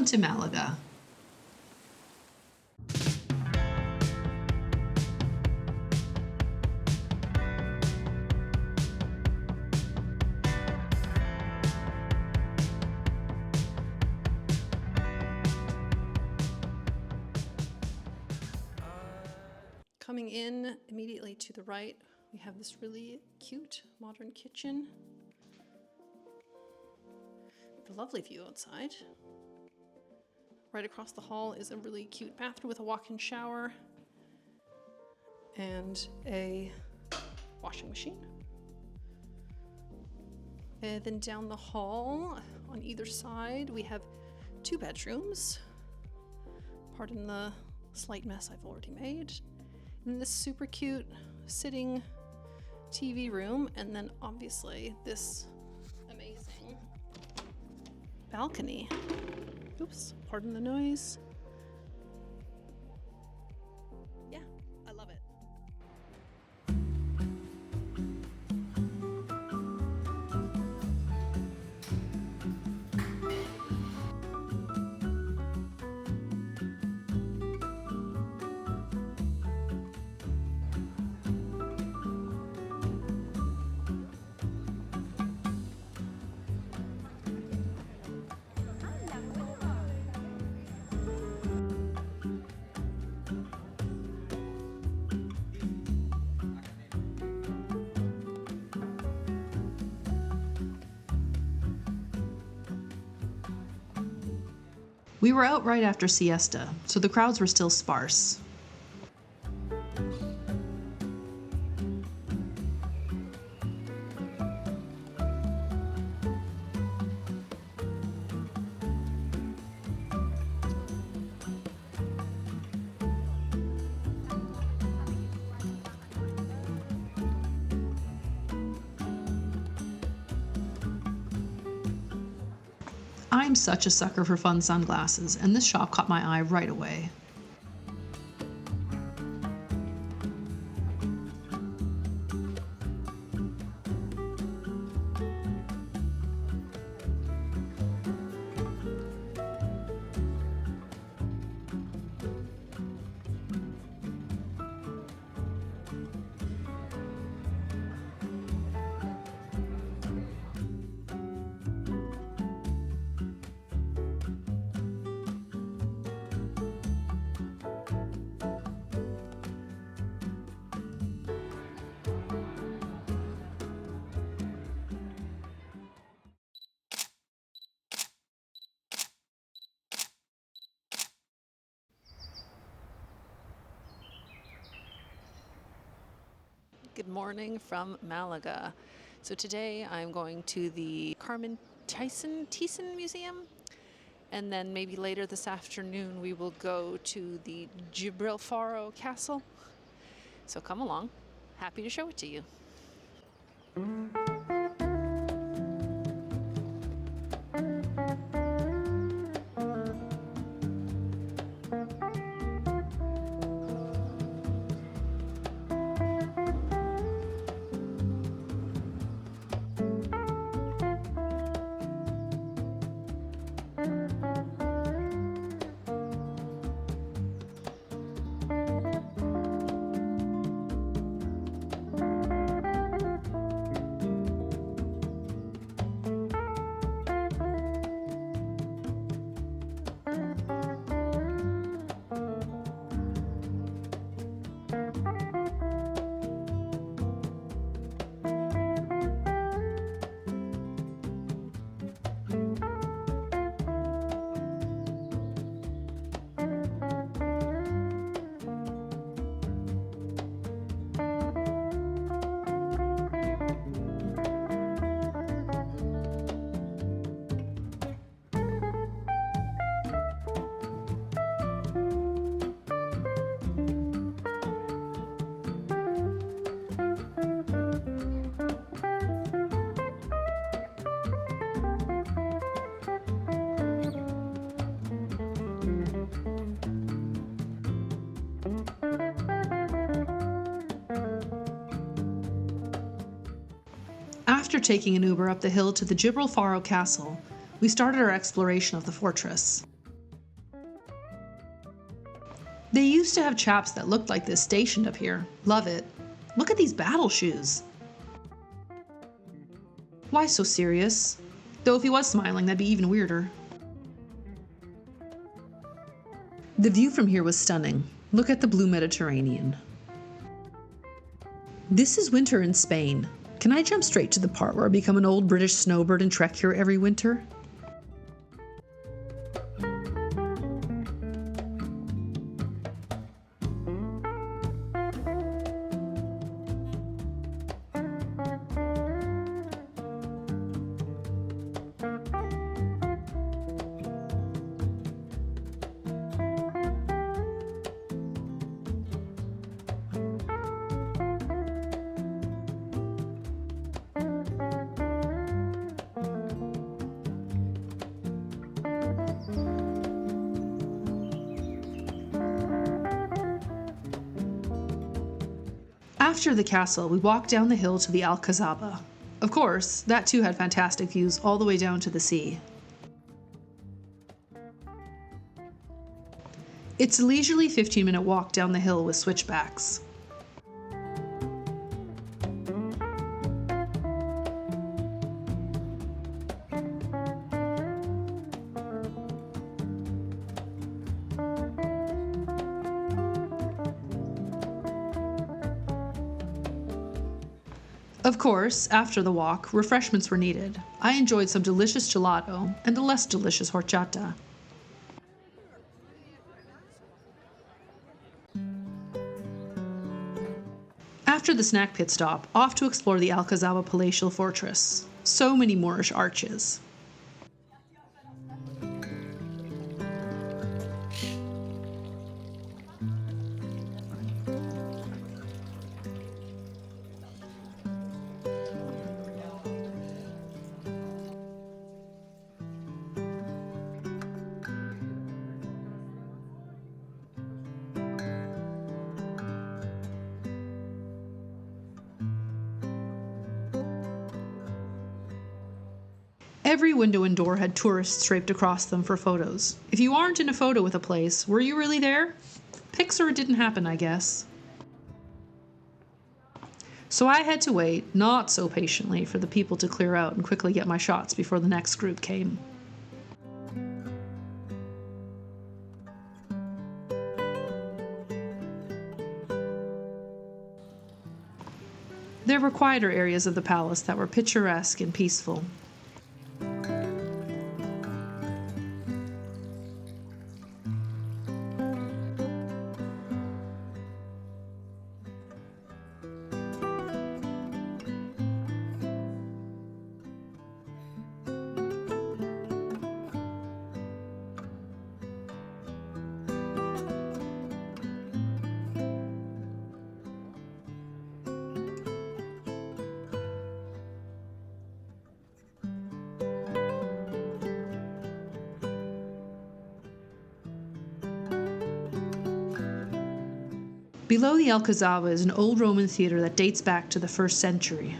to Malaga. Coming in immediately to the right, we have this really cute modern kitchen with a lovely view outside. Right across the hall is a really cute bathroom with a walk-in shower and a washing machine. And then down the hall on either side, we have 2 bedrooms. Pardon the slight mess I've already made. And this super cute sitting TV room, and then obviously this amazing balcony. Oops, pardon the noise. Yeah, I love it. We were out right after siesta, so the crowds were still sparse. I'm such a sucker for fun sunglasses, and this shop caught my eye right away. Good morning from Malaga. So today I'm going to the Carmen Thyssen Museum, and then maybe later this afternoon we will go to the Gibralfaro Castle. So come along, happy to show it to you. After taking an Uber up the hill to the Gibralfaro Castle, we started our exploration of the fortress. They used to have chaps that looked like this stationed up here. Love it. Look at these battle shoes. Why so serious? Though if he was smiling, that'd be even weirder. The view from here was stunning. Look at the blue Mediterranean. This is winter in Spain. Can I jump straight to the part where I become an old British snowbird and trek here every winter? After the castle, we walked down the hill to the Alcazaba. Of course, that too had fantastic views all the way down to the sea. It's a leisurely 15-minute walk down the hill with switchbacks. Of course, after the walk, refreshments were needed. I enjoyed some delicious gelato and a less delicious horchata. After the snack pit stop, off to explore the Alcazaba palatial fortress. So many Moorish arches. Every window and door had tourists draped across them for photos. If you aren't in a photo with a place, were you really there? Pixar didn't happen, I guess. So I had to wait, not so patiently, for the people to clear out and quickly get my shots before the next group came. There were quieter areas of the palace that were picturesque and peaceful. Below the Alcazaba is an old Roman theater that dates back to the 1st century.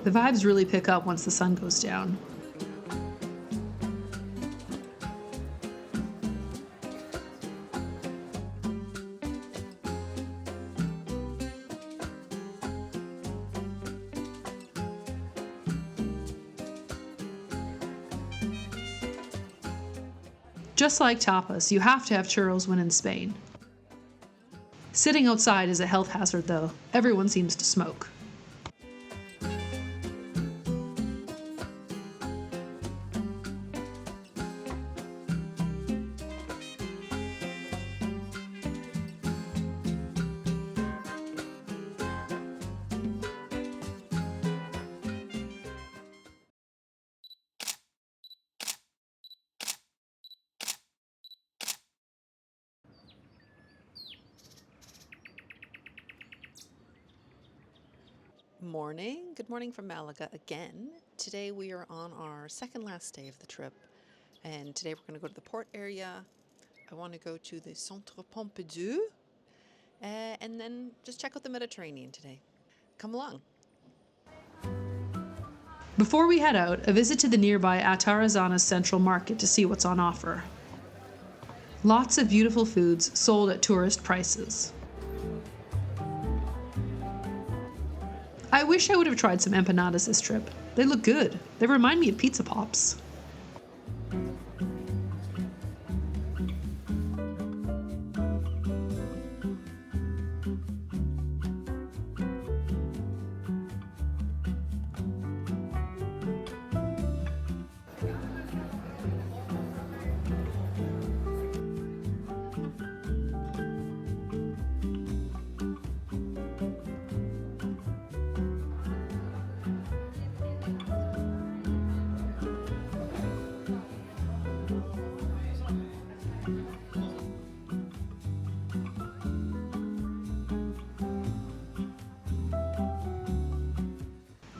The vibes really pick up once the sun goes down. Just like tapas, you have to have churros when in Spain. Sitting outside is a health hazard though. Everyone seems to smoke. morning. Good morning from Malaga again. Today we are on our second last day of the trip, and today we're going to go to the port area. I want to go to the Centre Pompidou, and then just check out the Mediterranean today. Come along. Before we head out, a visit to the nearby Atarazanas Central Market to see what's on offer. Lots of beautiful foods sold at tourist prices. I wish I would have tried some empanadas this trip. They look good. They remind me of pizza pops.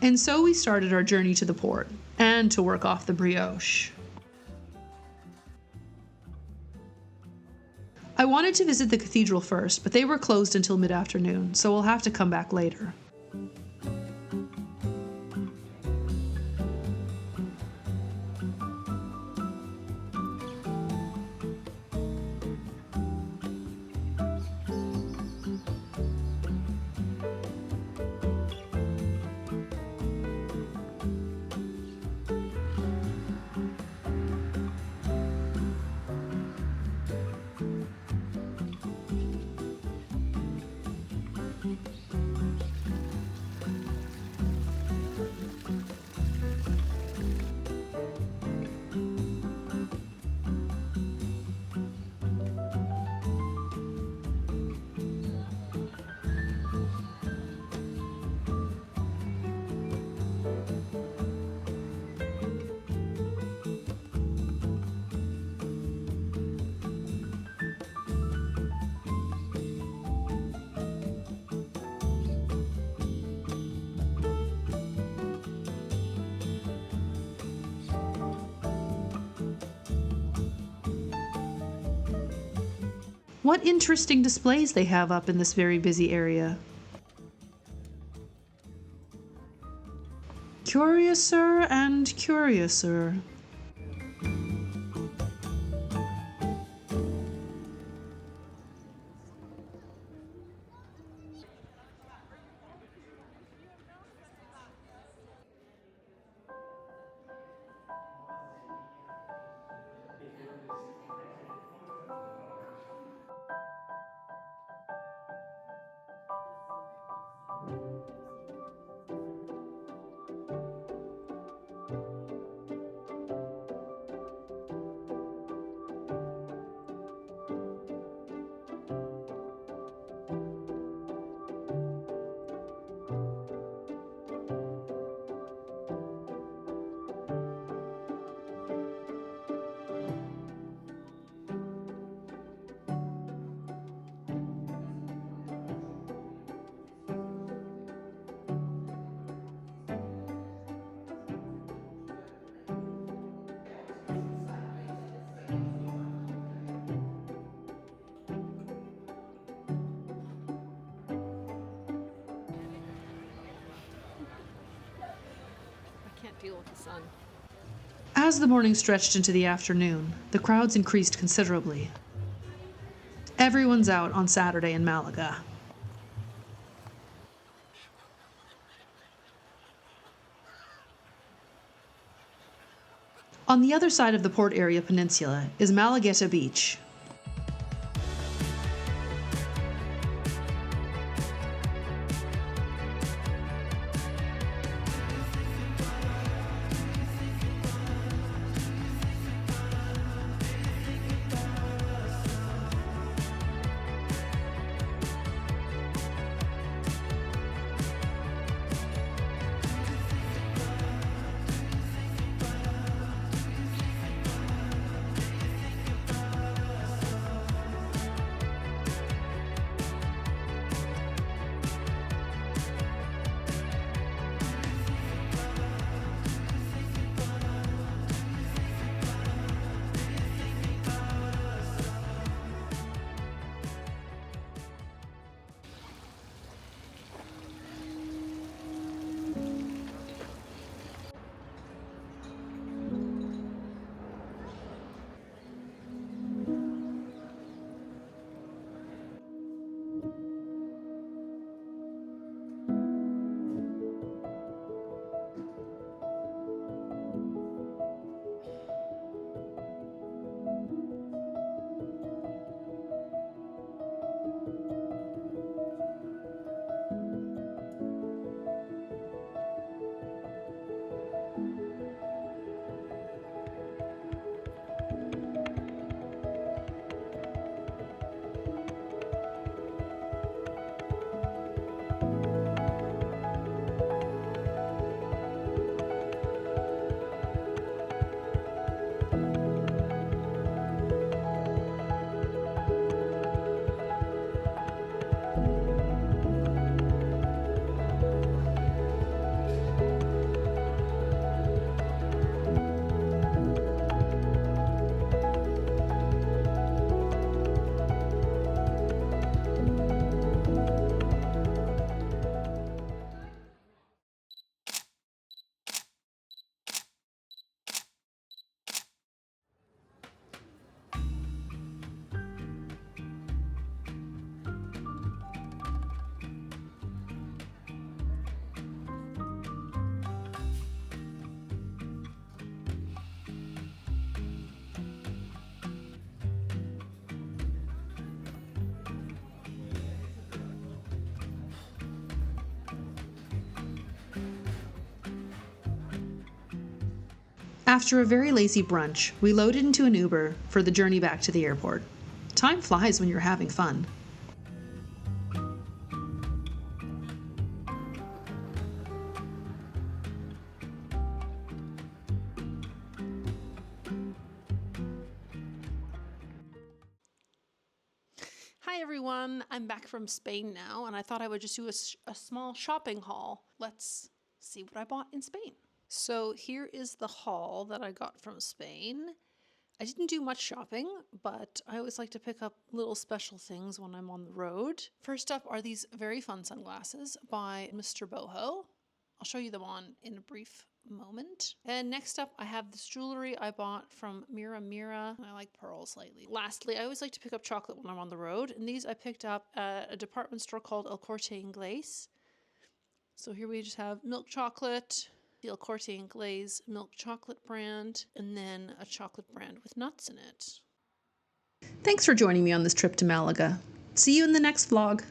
And so we started our journey to the port, and to work off the brioche. I wanted to visit the cathedral first, but they were closed until mid-afternoon, so we'll have to come back later. What interesting displays they have up in this very busy area. Curiouser and curiouser. Deal with the sun. As the morning stretched into the afternoon, the crowds increased considerably. Everyone's out on Saturday in Malaga. On the other side of the port area peninsula is Malagueta Beach. After a very lazy brunch, we loaded into an Uber for the journey back to the airport. Time flies when you're having fun. Hi everyone, I'm back from Spain now, and I thought I would just do a small shopping haul. Let's see what I bought in Spain. So here is the haul that I got from Spain. I didn't do much shopping, but I always like to pick up little special things when I'm on the road. First up are these very fun sunglasses by Mr. Boho. I'll show you them on in a brief moment. And next up, I have this jewelry I bought from Mira Mira. I like pearls lately. Lastly, I always like to pick up chocolate when I'm on the road, and these I picked up at a department store called El Corte Inglés. So here we just have milk chocolate, the El Corte Inglés milk chocolate brand, and then a chocolate brand with nuts in it. Thanks for joining me on this trip to Malaga. See you in the next vlog.